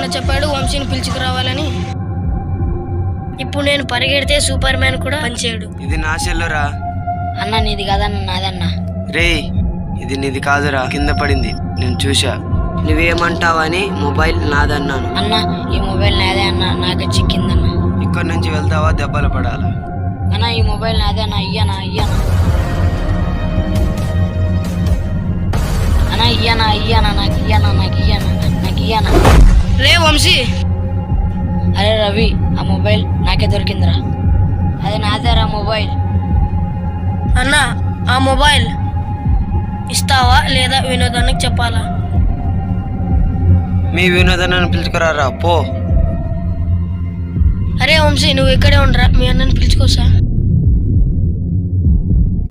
కూడా చెప్పాడు వంశీని పిలుచుకురావాలని. ఇప్పుడు నేను పరిగెడితే సూపర్ మ్యాన్ కూడా పనిచేయడు. ఇది నా సెల్లురా. అన్న నీది కాదన్న నాదన్నా. రేయ్ ఇది నీది కాదురా, కింద పడింది నేను చూసా. నువ్వేమంటావని మొబైల్ నాదన్నాను. అన్న ఈ మొబైల్ నాదే అన్న, నాకు చిక్కిందన్న. ఇక్కడి నుంచి వెళ్తావా దెబ్బలు పడాలా? అన్న ఈ మొబైల్ నాదే అన్న, అయ్యానా అన్న అయ్యానా నాకు ఇయ్యానా. రే వంశీ, అరే రవి ఆ మొబైల్ నాకే దొరికిందిరా, అది నాదేరా మొబైల్. అన్న ఆ మొబైల్ ఇస్తావా లేదా వినోదానికి చెప్పాలా? మీ వినోదాన్ని పిలుచుకురారా పో. అరే వంశీ నువ్వు ఇక్కడే ఉండరా, మీ అన్నని పిలుచుకోసా.